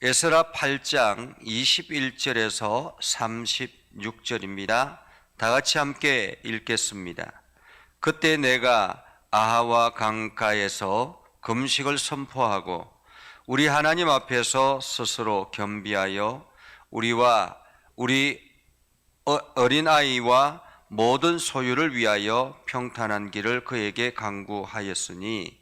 에스라 8장 21절에서 36절입니다. 다 같이 함께 읽겠습니다. 그때 내가 아하와 강가에서 금식을 선포하고 우리 하나님 앞에서 스스로 겸비하여 우리와 우리 어린아이와 모든 소유를 위하여 평탄한 길을 그에게 강구하였으니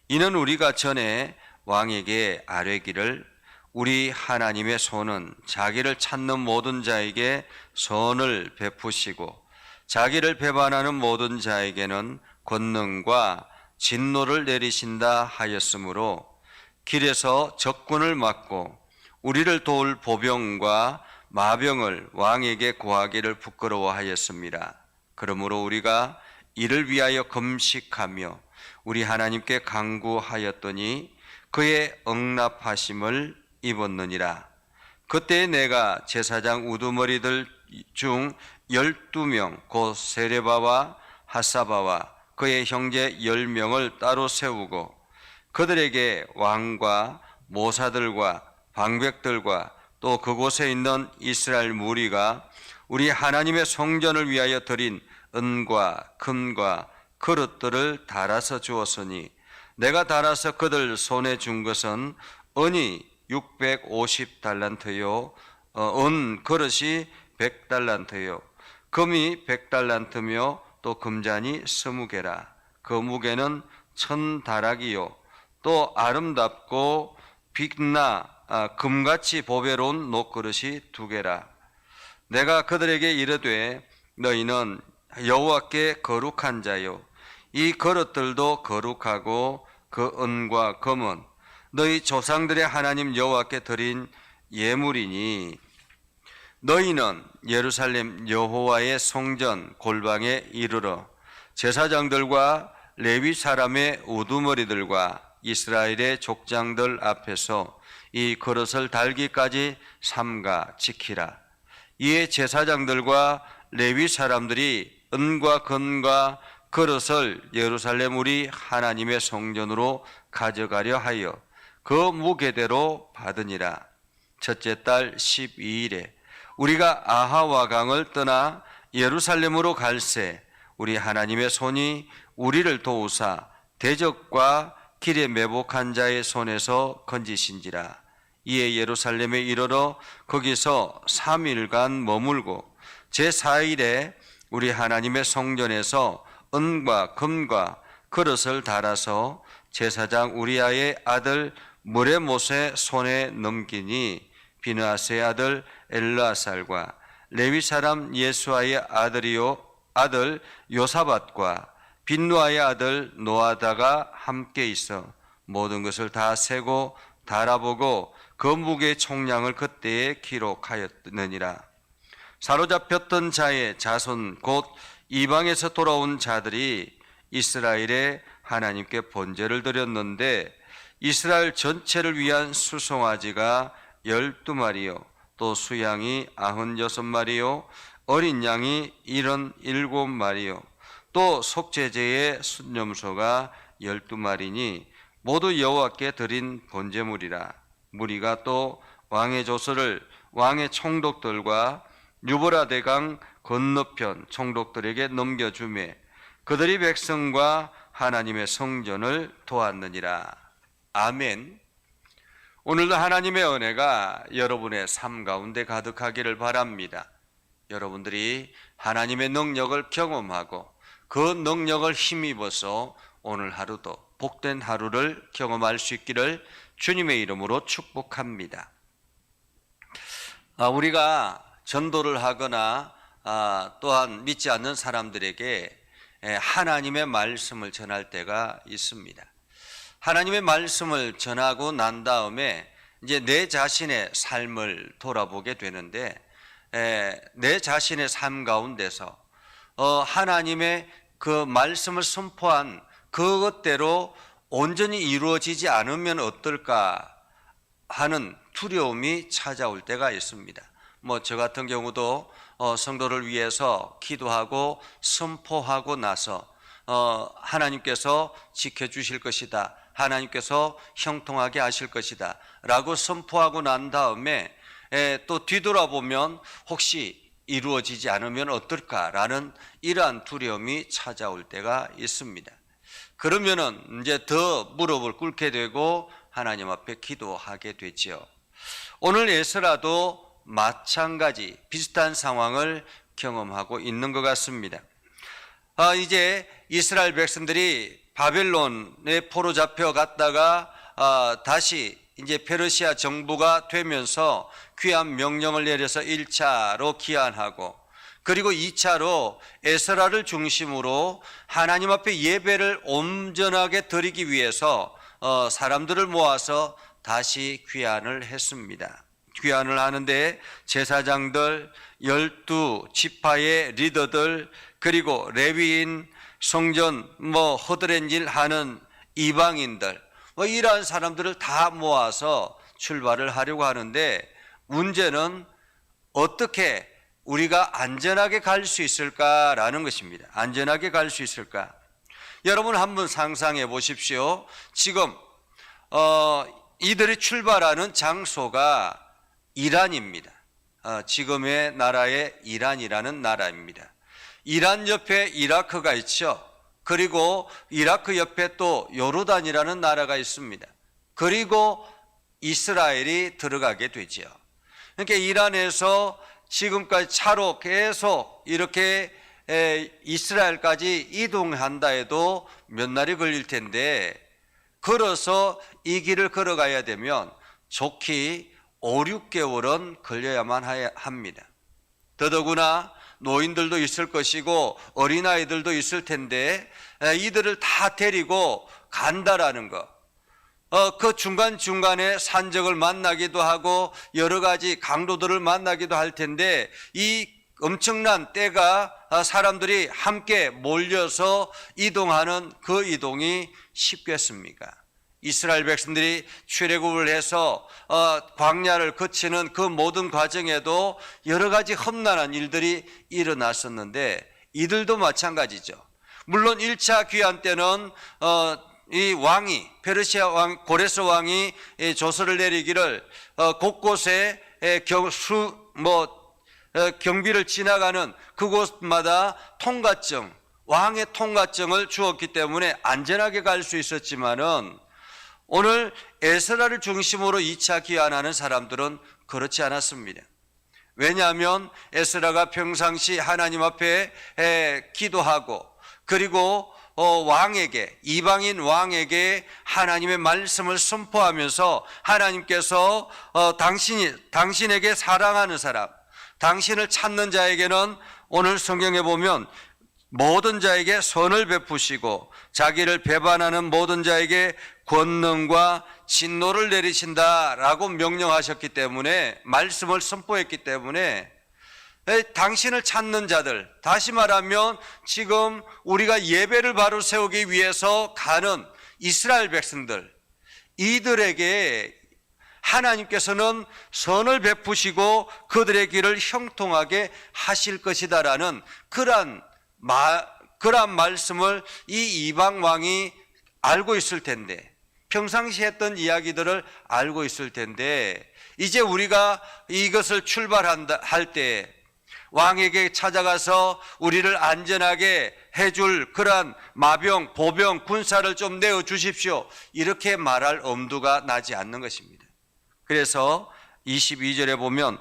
이는 우리가 전에 왕에게 아뢰기를 우리 하나님의 손은 자기를 찾는 모든 자에게 선을 베푸시고 자기를 배반하는 모든 자에게는 권능과 진노를 내리신다 하였으므로 길에서 적군을 막고 우리를 도울 보병과 마병을 왕에게 구하기를 부끄러워하였습니다. 그러므로 우리가 이를 위하여 금식하며 우리 하나님께 간구하였더니 그의 응답하심을 입었느니라. 그때 내가 제사장 우두머리들 중 12명 곧 세레바와 하사바와 그의 형제 10명을 따로 세우고 그들에게 왕과 모사들과 방백들과 또 그곳에 있는 이스라엘 무리가 우리 하나님의 성전을 위하여 드린 은과 금과 그릇들을 달아서 주었으니 내가 달아서 그들 손에 준 것은 은이 650달란트요 은 그릇이 100달란트요 금이 100달란트며 또 금잔이 20개라. 그 무게는 1000다락이요 또 아름답고 빛나 금같이 보배로운 녹그릇이 2개라. 내가 그들에게 이르되 너희는 여호와께 거룩한 자요 이 그릇들도 거룩하고 그 은과 금은 너희 조상들의 하나님 여호와께 드린 예물이니 너희는 예루살렘 여호와의 성전 골방에 이르러 제사장들과 레위 사람의 우두머리들과 이스라엘의 족장들 앞에서 이 그릇을 달기까지 삼가 지키라. 이에 제사장들과 레위 사람들이 은과 금과 그릇을 예루살렘 우리 하나님의 성전으로 가져가려 하여 그 무게대로 받으니라. 첫째 달 12일에 우리가 아하와 강을 떠나 예루살렘으로 갈새 우리 하나님의 손이 우리를 도우사 대적과 길에 매복한 자의 손에서 건지신지라. 이에 예루살렘에 이르러 거기서 3일간 머물고 제4일에 우리 하나님의 성전에서 은과 금과 그릇을 달아서 제사장 우리아의 아들 무레못의 손에 넘기니 비느하스의 아들 엘르아살과 레위 사람 예수아의 아들 요사밧과 빈누아의 아들 노아다가 함께 있어 모든 것을 다 세고 달아보고 그 무게의 총량을 그때에 기록하였느니라. 사로잡혔던 자의 자손 곧 이방에서 돌아온 자들이 이스라엘의 하나님께 번제를 드렸는데 이스라엘 전체를 위한 수송아지가 12마리요 또 수양이 96마리요 어린 양이 77마리요 또 속죄제의 순염소가 12마리니 모두 여호와께 드린 번제물이라. 무리가 또 왕의 조서를 왕의 총독들과 유보라 대강 건너편 총독들에게 넘겨주매 그들이 백성과 하나님의 성전을 도왔느니라. 아멘. 오늘도 하나님의 은혜가 여러분의 삶 가운데 가득하기를 바랍니다. 여러분들이 하나님의 능력을 경험하고 그 능력을 힘입어서 오늘 하루도 복된 하루를 경험할 수 있기를 주님의 이름으로 축복합니다. 우리가 전도를 하거나 또한 믿지 않는 사람들에게 하나님의 말씀을 전할 때가 있습니다. 하나님의 말씀을 전하고 난 다음에 이제 내 자신의 삶을 돌아보게 되는데 내 자신의 삶 가운데서 하나님의 그 말씀을 선포한 그것대로 온전히 이루어지지 않으면 어떨까 하는 두려움이 찾아올 때가 있습니다. 저 같은 경우도 성도를 위해서 기도하고 선포하고 나서 하나님께서 지켜주실 것이다, 하나님께서 형통하게 하실 것이다 라고 선포하고 난 다음에 또 뒤돌아보면 혹시 이루어지지 않으면 어떨까라는 이러한 두려움이 찾아올 때가 있습니다. 그러면은 이제 더 무릎을 꿇게 되고 하나님 앞에 기도하게 되지요. 오늘 에스라도 마찬가지 비슷한 상황을 경험하고 있는 것 같습니다. 이제 이스라엘 백성들이 바벨론에 포로 잡혀갔다가 다시 이제 페르시아 정부가 되면서 귀환 명령을 내려서 1차로 귀환하고, 그리고 2차로 에스라를 중심으로 하나님 앞에 예배를 온전하게 드리기 위해서 사람들을 모아서 다시 귀환을 했습니다. 귀환을 하는데 제사장들, 12지파의 리더들, 그리고 레위인, 성전 허드렛일 하는 이방인들, 이러한 사람들을 다 모아서 출발을 하려고 하는데, 문제는 어떻게 우리가 안전하게 갈 수 있을까라는 것입니다. 안전하게 갈 수 있을까? 여러분 한번 상상해 보십시오. 지금 이들이 출발하는 장소가 이란입니다. 지금의 나라의 이란이라는 나라입니다. 이란 옆에 이라크가 있죠. 그리고 이라크 옆에 또 요르단이라는 나라가 있습니다. 그리고 이스라엘이 들어가게 되죠. 그러니까 이란에서 지금까지 차로 계속 이렇게 이스라엘까지 이동한다 해도 몇 날이 걸릴 텐데, 걸어서 이 길을 걸어가야 되면 좋게 5, 6개월은 걸려야만 합니다. 더더구나 노인들도 있을 것이고 어린아이들도 있을 텐데 이들을 다 데리고 간다라는 것, 그 중간중간에 산적을 만나기도 하고 여러 가지 강도들을 만나기도 할 텐데, 이 엄청난 때가 사람들이 함께 몰려서 이동하는 그 이동이 쉽겠습니까? 이스라엘 백성들이 출애굽을 해서 광야를 거치는 그 모든 과정에도 여러 가지 험난한 일들이 일어났었는데, 이들도 마찬가지죠. 물론 1차 귀환 때는 이 왕이, 페르시아 왕 고레스 왕이 조서를 내리기를 곳곳에 경비를 지나가는 그곳마다 통과증, 왕의 통과증을 주었기 때문에 안전하게 갈 수 있었지만은, 오늘 에스라를 중심으로 2차 귀환하는 사람들은 그렇지 않았습니다. 왜냐하면 에스라가 평상시 하나님 앞에 기도하고, 그리고 왕에게, 이방인 왕에게 하나님의 말씀을 선포하면서 하나님께서 당신에게 사랑하는 사람, 당신을 찾는 자에게는 오늘 성경에 보면 모든 자에게 선을 베푸시고 자기를 배반하는 모든 자에게 권능과 진노를 내리신다라고 명령하셨기 때문에, 말씀을 선포했기 때문에 당신을 찾는 자들, 다시 말하면 지금 우리가 예배를 바로 세우기 위해서 가는 이스라엘 백성들, 이들에게 하나님께서는 선을 베푸시고 그들의 길을 형통하게 하실 것이다라는 그러한 말씀을 이 이방 왕이 알고 있을 텐데, 평상시 했던 이야기들을 알고 있을 텐데, 이제 우리가 이것을 할 때 왕에게 찾아가서 우리를 안전하게 해줄 그러한 마병, 보병, 군사를 좀 내어 주십시오, 이렇게 말할 엄두가 나지 않는 것입니다. 그래서 22절에 보면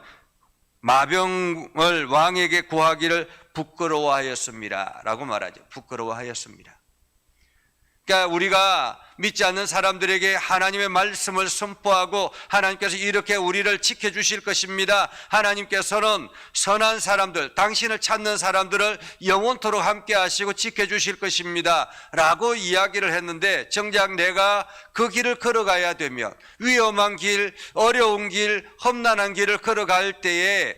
마병을 왕에게 구하기를 부끄러워하였습니다 라고 말하죠. 부끄러워하였습니다. 그러니까 우리가 믿지 않는 사람들에게 하나님의 말씀을 선포하고 하나님께서 이렇게 우리를 지켜주실 것입니다, 하나님께서는 선한 사람들, 당신을 찾는 사람들을 영원토록 함께 하시고 지켜주실 것입니다 라고 이야기를 했는데, 정작 내가 그 길을 걸어가야 되면, 위험한 길, 어려운 길, 험난한 길을 걸어갈 때에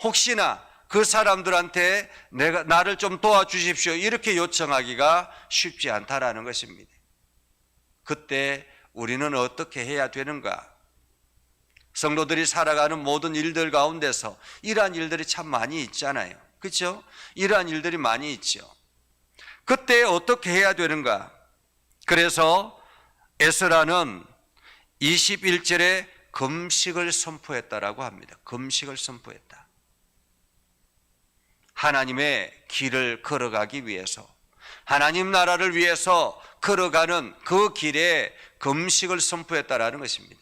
혹시나 그 사람들한테 나를 좀 도와주십시오 이렇게 요청하기가 쉽지 않다라는 것입니다. 그때 우리는 어떻게 해야 되는가? 성도들이 살아가는 모든 일들 가운데서 이러한 일들이 참 많이 있잖아요. 그렇죠? 이러한 일들이 많이 있죠. 그때 어떻게 해야 되는가? 그래서 에스라는 21절에 금식을 선포했다라고 합니다. 금식을 선포했다. 하나님의 길을 걸어가기 위해서, 하나님 나라를 위해서 걸어가는 그 길에 금식을 선포했다라는 것입니다.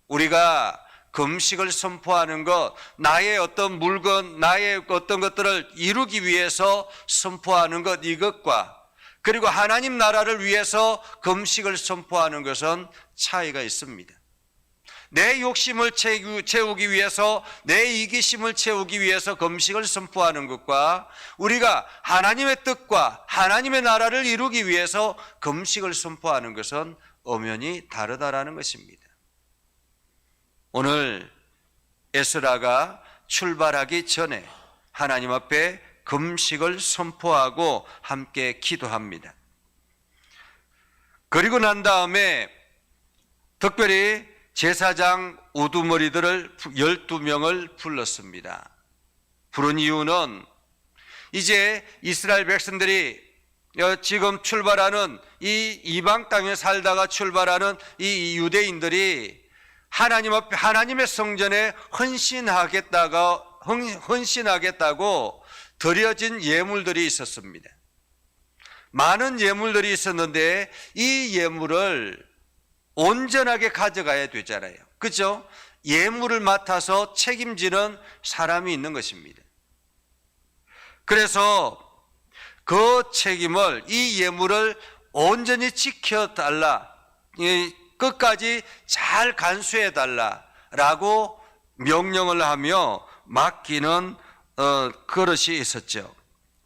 우리가 금식을 선포하는 것, 나의 어떤 물건, 나의 어떤 것들을 이루기 위해서 선포하는 것, 이것과 그리고 하나님 나라를 위해서 금식을 선포하는 것은 차이가 있습니다. 내 욕심을 채우기 위해서, 내 이기심을 채우기 위해서 금식을 선포하는 것과 우리가 하나님의 뜻과 하나님의 나라를 이루기 위해서 금식을 선포하는 것은 엄연히 다르다라는 것입니다. 오늘 에스라가 출발하기 전에 하나님 앞에 금식을 선포하고 함께 기도합니다. 그리고 난 다음에 특별히 제사장 우두머리들을 12명을 불렀습니다. 부른 이유는 이제 이스라엘 백성들이 지금 출발하는 이 이방 땅에 살다가 출발하는 이 유대인들이 하나님 앞에 하나님의 성전에 헌신하겠다고 드려진 예물들이 있었습니다. 많은 예물들이 있었는데 이 예물을 온전하게 가져가야 되잖아요. 그렇죠? 예물을 맡아서 책임지는 사람이 있는 것입니다. 그래서 그 책임을, 이 예물을 온전히 지켜달라, 끝까지 잘 간수해달라라고 명령을 하며 맡기는 그릇이 있었죠.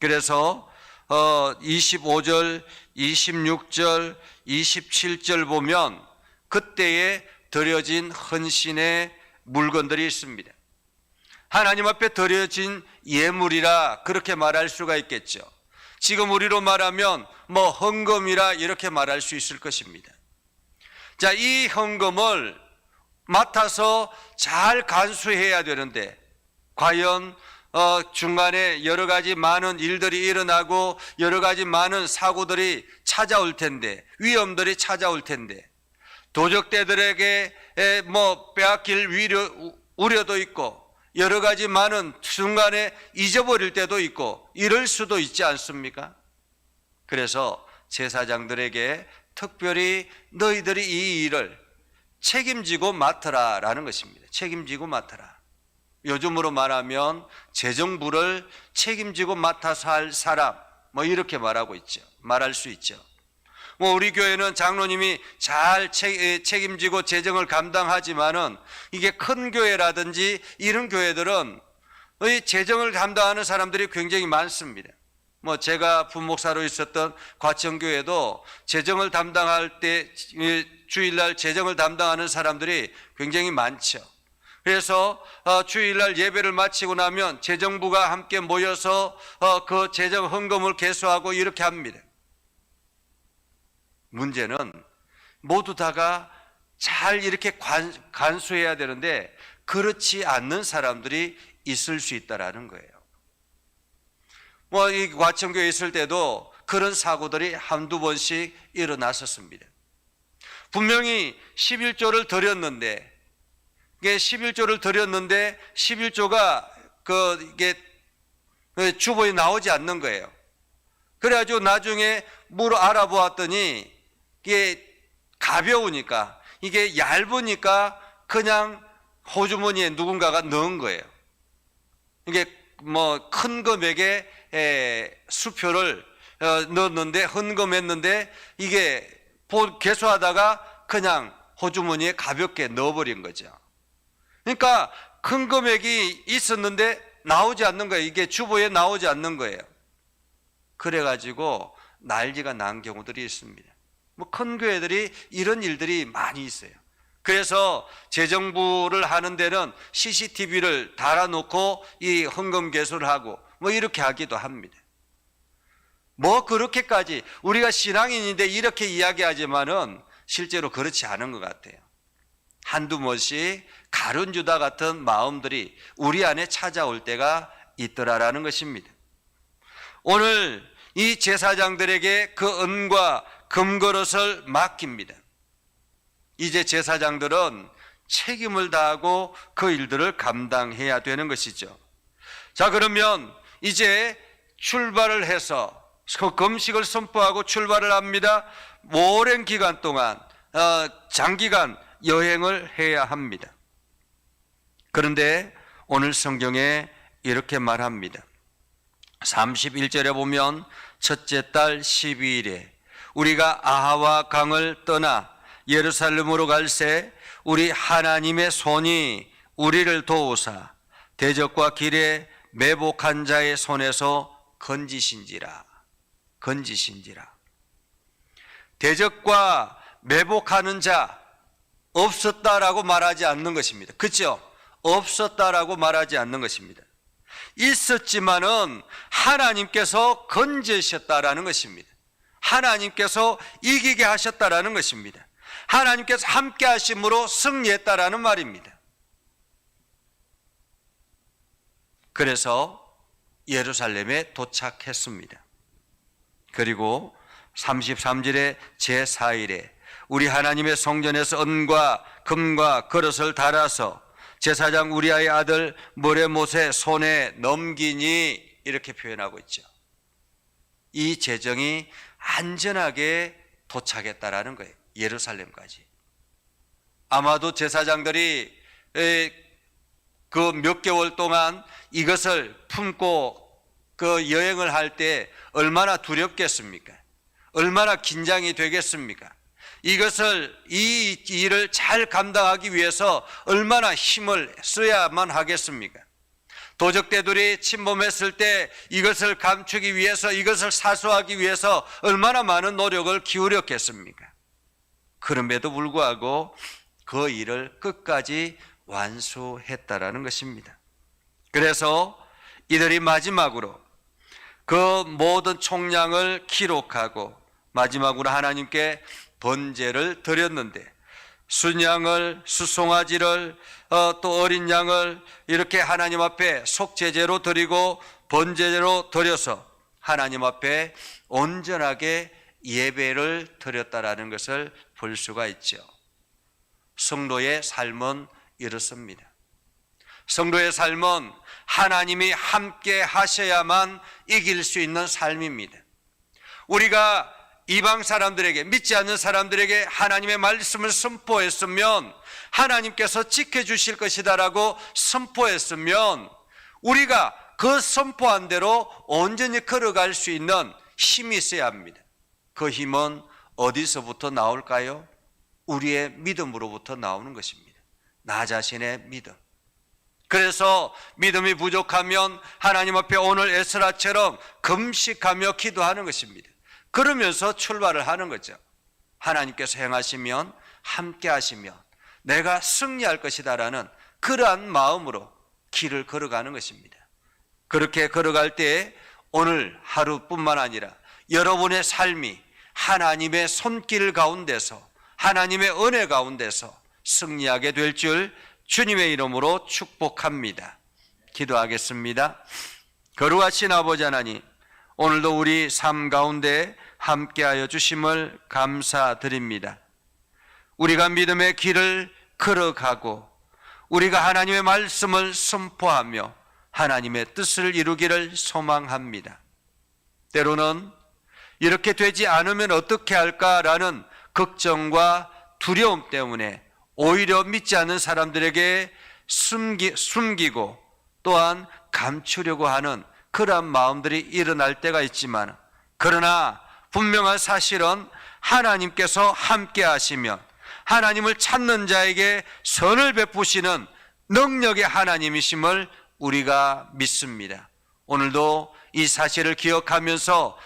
그래서 25절, 26절, 27절 보면 그때에 드려진 헌신의 물건들이 있습니다. 하나님 앞에 드려진 예물이라 그렇게 말할 수가 있겠죠. 지금 우리로 말하면 헌금이라 이렇게 말할 수 있을 것입니다. 자, 이 헌금을 맡아서 잘 간수해야 되는데 과연 중간에 여러 가지 많은 일들이 일어나고 여러 가지 많은 사고들이 찾아올 텐데, 위험들이 찾아올 텐데, 도적대들에게 빼앗길 우려도 있고 여러 가지 많은 순간에 잊어버릴 때도 있고 이럴 수도 있지 않습니까? 그래서 제사장들에게 특별히 너희들이 이 일을 책임지고 맡으라라는 것입니다. 책임지고 맡으라. 요즘으로 말하면 재정부를 책임지고 맡아서 할 사람, 이렇게 말할 수 있죠. 우리 교회는 장로님이 잘 책임지고 재정을 감당하지만은 이게 큰 교회라든지 이런 교회들은 이 재정을 감당하는 사람들이 굉장히 많습니다. 제가 부목사로 있었던 과천교회도 재정을 담당할 때 주일날 재정을 담당하는 사람들이 굉장히 많죠. 그래서 주일날 예배를 마치고 나면 재정부가 함께 모여서 그 재정 헌금을 계수하고 이렇게 합니다. 문제는 모두 다가 잘 이렇게 간수해야 되는데 그렇지 않는 사람들이 있을 수 있다라는 거예요. 이 과천교에 있을 때도 그런 사고들이 한두 번씩 일어났었습니다. 분명히 11조를 드렸는데, 이게 11조를 드렸는데 11조가 이게 주보에 나오지 않는 거예요. 그래가지고 나중에 알아보았더니 이게 가벼우니까, 이게 얇으니까 그냥 호주머니에 누군가가 넣은 거예요. 이게 큰 금액의 수표를 넣었는데, 헌금했는데 이게 계수하다가 그냥 호주머니에 가볍게 넣어버린 거죠. 그러니까 큰 금액이 있었는데 나오지 않는 거예요. 이게 주보에 나오지 않는 거예요. 그래가지고 난리가 난 경우들이 있습니다. 큰 교회들이 이런 일들이 많이 있어요. 그래서 재정부를 하는 데는 CCTV를 달아놓고 이 헌금 개수를 하고 이렇게 하기도 합니다. 그렇게까지 우리가 신앙인인데 이렇게 이야기하지만은 실제로 그렇지 않은 것 같아요. 한두 번씩 가룟유다 같은 마음들이 우리 안에 찾아올 때가 있더라라는 것입니다. 오늘 이 제사장들에게 그 은과 금그릇을 맡깁니다. 이제 제사장들은 책임을 다하고 그 일들을 감당해야 되는 것이죠. 자, 그러면 이제 출발을 해서 그 금식을 선포하고 출발을 합니다. 오랜 기간 동안 장기간 여행을 해야 합니다. 그런데 오늘 성경에 이렇게 말합니다. 31절에 보면 첫째 달 12일에 우리가 아하와 강을 떠나 예루살렘으로 갈새 우리 하나님의 손이 우리를 도우사 대적과 길에 매복한 자의 손에서 건지신지라. 대적과 매복하는 자 없었다라고 말하지 않는 것입니다. 그렇죠? 없었다라고 말하지 않는 것입니다. 있었지만은 하나님께서 건지셨다라는 것입니다. 하나님께서 이기게 하셨다라는 것입니다. 하나님께서 함께 하심으로 승리했다라는 말입니다. 그래서 예루살렘에 도착했습니다. 그리고 33절에 제4일에 우리 하나님의 성전에서 은과 금과 그릇을 달아서 제사장 우리아의 아들 머레못의 손에 넘기니 이렇게 표현하고 있죠. 이 재정이 안전하게 도착했다라는 거예요. 예루살렘까지. 아마도 제사장들이 그 몇 개월 동안 이것을 품고 그 여행을 할 때 얼마나 두렵겠습니까? 얼마나 긴장이 되겠습니까? 이 일을 잘 감당하기 위해서 얼마나 힘을 써야만 하겠습니까? 도적대들이 침범했을 때 이것을 감추기 위해서, 이것을 사수하기 위해서 얼마나 많은 노력을 기울였겠습니까? 그럼에도 불구하고 그 일을 끝까지 완수했다라는 것입니다. 그래서 이들이 마지막으로 그 모든 총량을 기록하고 마지막으로 하나님께 번제를 드렸는데 순양을, 수송아지를 또 어린 양을 이렇게 하나님 앞에 속죄제로 드리고 번제로 드려서 하나님 앞에 온전하게 예배를 드렸다라는 것을 볼 수가 있죠. 성도의 삶은 이렇습니다. 성도의 삶은 하나님이 함께 하셔야만 이길 수 있는 삶입니다. 우리가 이방 사람들에게, 믿지 않는 사람들에게 하나님의 말씀을 선포했으면 하나님께서 지켜주실 것이다라고 선포했으면 우리가 그 선포한 대로 온전히 걸어갈 수 있는 힘이 있어야 합니다. 그 힘은 어디서부터 나올까요? 우리의 믿음으로부터 나오는 것입니다. 나 자신의 믿음. 그래서 믿음이 부족하면 하나님 앞에 오늘 에스라처럼 금식하며 기도하는 것입니다. 그러면서 출발을 하는 거죠. 하나님께서 행하시면, 함께 하시면 내가 승리할 것이다라는 그러한 마음으로 길을 걸어가는 것입니다. 그렇게 걸어갈 때 오늘 하루뿐만 아니라 여러분의 삶이 하나님의 손길 가운데서, 하나님의 은혜 가운데서 승리하게 될 줄 주님의 이름으로 축복합니다. 기도하겠습니다. 거룩하신 아버지 하나님, 오늘도 우리 삶 가운데 함께하여 주심을 감사드립니다. 우리가 믿음의 길을 걸어가고 우리가 하나님의 말씀을 선포하며 하나님의 뜻을 이루기를 소망합니다. 때로는 이렇게 되지 않으면 어떻게 할까라는 걱정과 두려움 때문에 오히려 믿지 않는 사람들에게 숨기고 또한 감추려고 하는 그러한 마음들이 일어날 때가 있지만, 그러나 분명한 사실은 하나님께서 함께 하시면 하나님을 찾는 자에게 선을 베푸시는 능력의 하나님이심을 우리가 믿습니다. 오늘도 이 사실을 기억하면서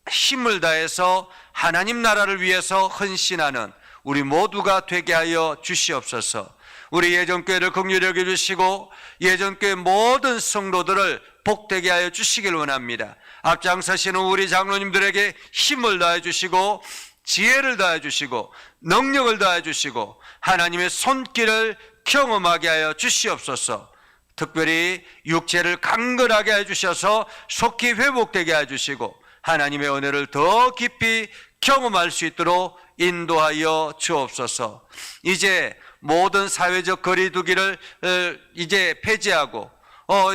힘을 다해서 하나님 나라를 위해서 헌신하는 우리 모두가 되게 하여 주시옵소서. 우리 예전교회를 긍휼히 여겨주시고 예전교회 모든 성도들을 복되게 하여 주시길 원합니다. 앞장서시는 우리 장로님들에게 힘을 다해 주시고 지혜를 다해 주시고 능력을 다해 주시고 하나님의 손길을 경험하게 하여 주시옵소서. 특별히 육체를 강건하게 해 주셔서 속히 회복되게 해 주시고 하나님의 은혜를 더 깊이 경험할 수 있도록 인도하여 주옵소서. 이제 모든 사회적 거리두기를 이제 폐지하고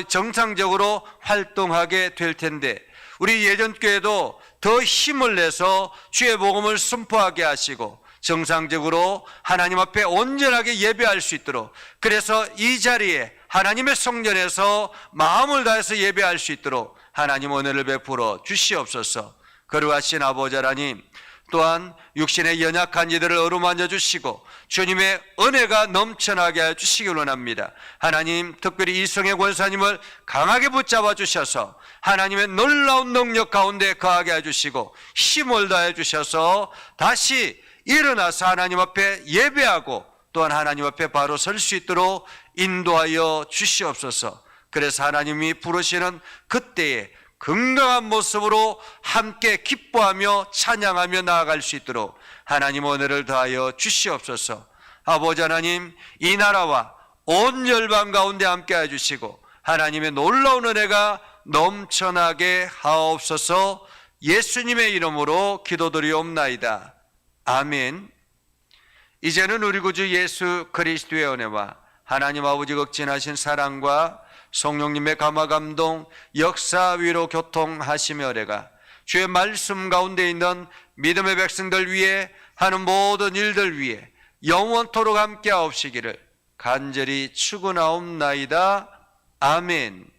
정상적으로 활동하게 될 텐데, 우리 예전교회도 더 힘을 내서 주의 복음을 선포하게 하시고 정상적으로 하나님 앞에 온전하게 예배할 수 있도록, 그래서 이 자리에 하나님의 성전에서 마음을 다해서 예배할 수 있도록 하나님 은혜를 베풀어 주시옵소서. 거룩하신 아버지 하나님, 또한 육신의 연약한 이들을 어루만져 주시고 주님의 은혜가 넘쳐나게 하여 주시기 원합니다. 하나님, 특별히 이성의 권사님을 강하게 붙잡아 주셔서 하나님의 놀라운 능력 가운데 거하게 해주시고 힘을 다해 주셔서 다시 일어나서 하나님 앞에 예배하고 또한 하나님 앞에 바로 설 수 있도록 인도하여 주시옵소서. 그래서 하나님이 부르시는 그때에 건강한 모습으로 함께 기뻐하며 찬양하며 나아갈 수 있도록 하나님 은혜를 더하여 주시옵소서. 아버지 하나님, 이 나라와 온 열방 가운데 함께 해주시고 하나님의 놀라운 은혜가 넘쳐나게 하옵소서. 예수님의 이름으로 기도드리옵나이다. 아멘. 이제는 우리 구주 예수 그리스도의 은혜와 하나님 아버지 극진하신 사랑과 성령님의 감화 감동 역사 위로 교통하시며 은혜가 주의 말씀 가운데 있는 믿음의 백성들 위해 하는 모든 일들 위해 영원토록 함께 하옵시기를 간절히 축원하옵나이다. 아멘.